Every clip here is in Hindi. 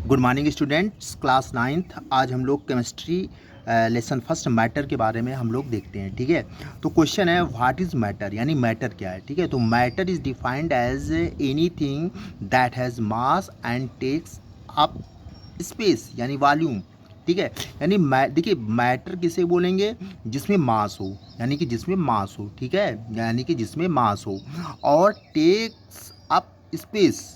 Good morning students, class ninth. आज हम लोग केमिस्ट्री लेसन फर्स्ट मैटर के बारे में हम लोग देखते हैं। ठीक है, तो क्वेश्चन है व्हाट इज़ मैटर, यानी मैटर क्या है। ठीक है, तो matter is defined as anything that has mass and takes up space, यानी वॉल्यूम। ठीक है, यानी देखिए मैटर किसे बोलेंगे, जिसमें मास हो, यानी कि जिसमें मास हो। ठीक है, यानी कि जिसमें मास हो, और टेक्स अप स्पेस,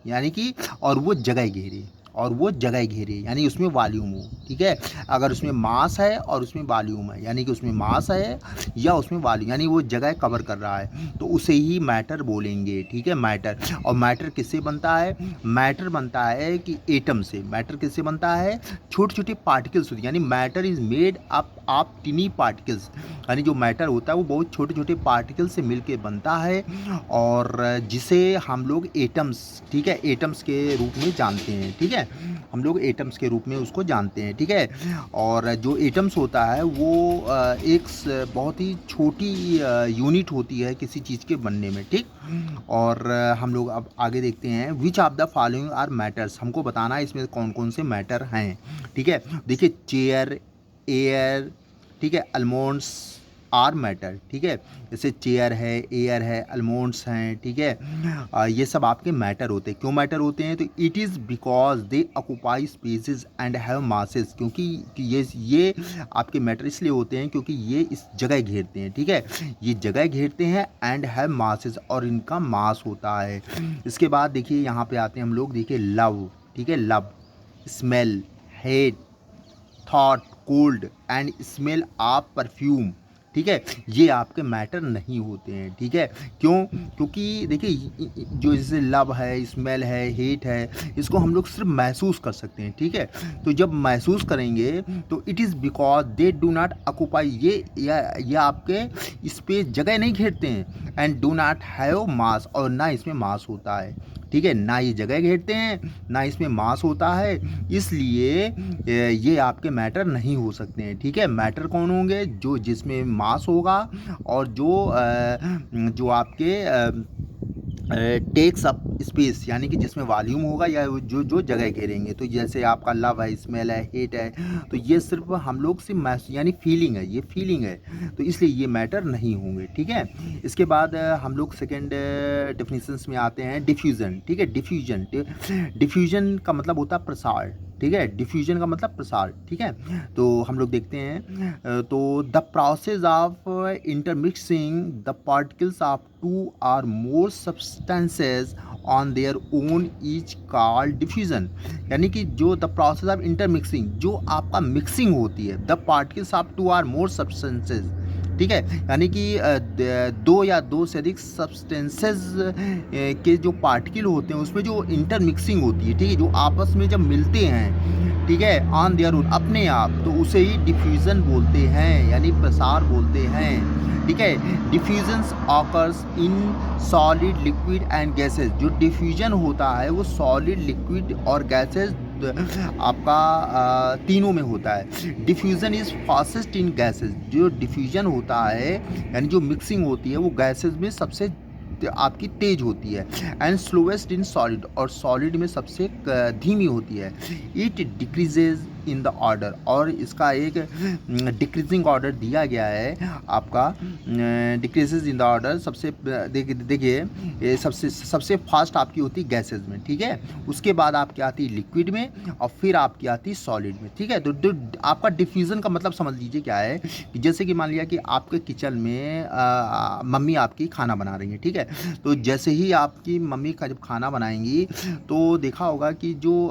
यानी कि और वो जगह घेरे, और वो जगह घेरे यानी उसमें वॉल्यूम हो। ठीक है, अगर उसमें मास है और उसमें वॉल्यूम है, यानी कि उसमें मास है या उसमें वॉल्यूम, यानी वो जगह कवर कर रहा है, तो उसे ही मैटर बोलेंगे। ठीक है, मैटर। और मैटर किससे बनता है? मैटर बनता है कि एटम से। मैटर किससे बनता है? छोटे छोटे पार्टिकल्स होते हैं, यानी matter is made up of टिनी particles, यानी जो मैटर होता है वो बहुत छोटे छोटे पार्टिकल से मिलके बनता है, और जिसे हम लोग एटम्स, ठीक है, एटम्स के रूप में जानते हैं। ठीक है, हम लोग एटम्स के रूप में उसको जानते हैं। ठीक है, और जो एटम्स होता है वो एक बहुत ही छोटी यूनिट होती है किसी चीज़ के बनने में। ठीक, और हम लोग अब आगे देखते हैं which of the following are matters, हमको बताना है इसमें कौन कौन से मैटर हैं। ठीक है, देखिए चेयर, एयर, ठीक है, अलमोंड्स आर मैटर। ठीक है, जैसे चेयर है, एयर है, अलमोंड्स हैं। ठीक है, ये सब आपके मैटर होते हैं। क्यों मैटर होते हैं? तो it is because they occupy spaces and have masses, क्योंकि ये आपके मैटर इसलिए होते हैं क्योंकि ये इस जगह घेरते हैं। ठीक है, ये जगह घेरते हैं एंड हैव मासेस, और इनका मास होता है। इसके बाद देखिए यहाँ पे आते हैं हम लोग, देखिए लव। ठीक है, love, smell, hate, thought, cold and smell of perfume. ठीक है, ये आपके मैटर नहीं होते हैं। ठीक है, क्यों? क्योंकि देखिए जो जैसे लव है, स्मेल है, हेट है, इसको हम लोग सिर्फ महसूस कर सकते हैं। ठीक है, तो जब महसूस करेंगे तो it is because they do not occupy, ये आपके स्पेस, जगह नहीं घेरते हैं, एंड डू नॉट हैव मास, और ना इसमें मास होता है। ठीक है, ना ये जगह घेरते हैं, ना इसमें मास होता है, इसलिए ये आपके मैटर नहीं हो सकते हैं। ठीक है, मैटर कौन होंगे? जो जिसमें मास होगा, और जो आपके टेक्स अप स्पेस, यानी कि जिसमें वॉल्यूम होगा, या जो जो जगह घेरेंगे। तो जैसे आपका लव है, स्मेल है, हेट है, तो ये सिर्फ हम लोग से यानी फीलिंग है, ये फीलिंग है, तो इसलिए ये मैटर नहीं होंगे। ठीक है, इसके बाद हम लोग सेकेंड डेफिनेशंस में आते हैं, डिफ्यूज़न। ठीक है, डिफ्यूजन, डिफ्यूजन का मतलब होता है प्रसार। ठीक है, डिफ्यूजन का मतलब प्रसार। ठीक है, तो हम लोग देखते हैं, तो the process of intermixing the particles of two or more substances on their own is called diffusion, यानी कि जो द प्रोसेस ऑफ इंटरमिक्सिंग, जो आपका मिक्सिंग होती है, the particles of two or more substances. ठीक है, यानी कि दो या दो से अधिक सब्सटेंसेस के जो पार्टिकल होते हैं उसमें जो इंटरमिक्सिंग होती है, ठीक है, जो आपस में जब मिलते हैं, ठीक है, ऑन देयर ओन, अपने आप, तो उसे ही डिफ्यूज़न बोलते हैं, यानी प्रसार बोलते हैं। ठीक है, diffusions occurs in solid, liquid and gases, जो डिफ्यूजन होता है वो सॉलिड, लिक्विड और गैसेस आपका तीनों में होता है। Diffusion is fastest in gases, जो डिफ्यूजन होता है यानी जो मिक्सिंग होती है वो गैसेस में सबसे आपकी तेज होती है, एंड स्लोएस्ट इन सॉलिड, और सॉलिड में सबसे धीमी होती है। It decreases in the order, और इसका एक डिक्रीजिंग ऑर्डर दिया गया है आपका, डिक्रीजेज इन द ऑर्डर, सबसे देखिए ये सबसे फास्ट आपकी होती है गैसेज में। ठीक है, उसके बाद आपकी आती है लिक्विड में, और फिर आपकी आती है सॉलिड में। ठीक है, तो आपका डिफ्यूज़न का मतलब समझ लीजिए क्या है, कि जैसे कि मान लिया कि आपके किचन में मम्मी आपकी खाना बना रही है। ठीक है, तो जैसे ही आपकी मम्मी का जब खाना बनाएंगी, तो देखा होगा कि जो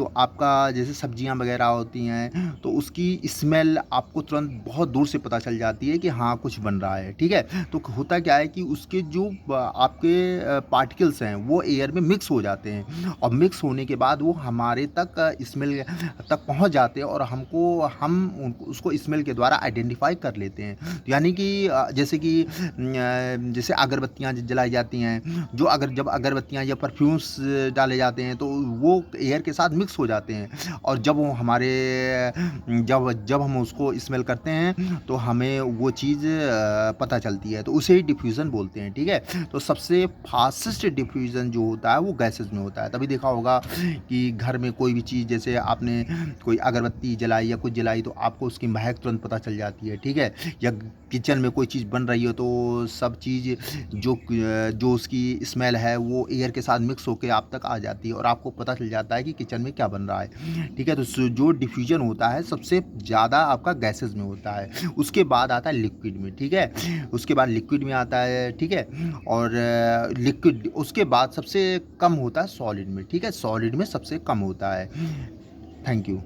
आपका जैसे सब्जियां वगैरह होती हैं, तो उसकी स्मेल आपको तुरंत बहुत दूर से पता चल जाती है कि हाँ कुछ बन रहा है। ठीक है, तो होता क्या है कि उसके जो आपके पार्टिकल्स हैं वो एयर में मिक्स हो जाते हैं, और मिक्स होने के बाद वो हमारे तक स्मेल तक पहुंच जाते हैं, और हम उसको स्मेल के द्वारा आइडेंटिफाई कर लेते हैं। तो यानी कि जैसे अगरबत्तियाँ जलाई जाती हैं, जब अगरबत्तियाँ या परफ्यूम्स डाले जाते हैं, तो वो एयर के साथ मिक्स हो जाते होते हैं और जब वो हमारे जब जब हम उसको स्मेल करते हैं तो हमें वो चीज़ पता चलती है, तो उसे ही डिफ्यूज़न बोलते हैं, ठीक है? तो सबसे फास्टेस्ट डिफ्यूज़न जो होता है वो गैसेज़ में होता है। तभी देखा होगा कि घर में कोई भी चीज़ जैसे आपने कोई अगरबत्ती जलाई या कुछ जलाई तो आपको उसकी महक तुरंत पता चल जाती है, ठीक है? या किचन में कोई चीज़ बन रही हो तो सब चीज़ जो उसकी स्मेल है वो एयर के साथ मिक्स होके आप तक आ जाती है और आपको पता चल जाता है कि किचन में क्या बन रहा है, ठीक है? तो जो डिफ्यूज़न होता है सबसे ज़्यादा आपका गैसेज़ में होता है, उसके बाद आता है लिक्विड में, ठीक है? उसके बाद लिक्विड में आता है, ठीक है? और लिक्विड उसके बाद सबसे कम होता है सॉलिड में, ठीक है? सॉलिड में सबसे कम होता है। Thank you.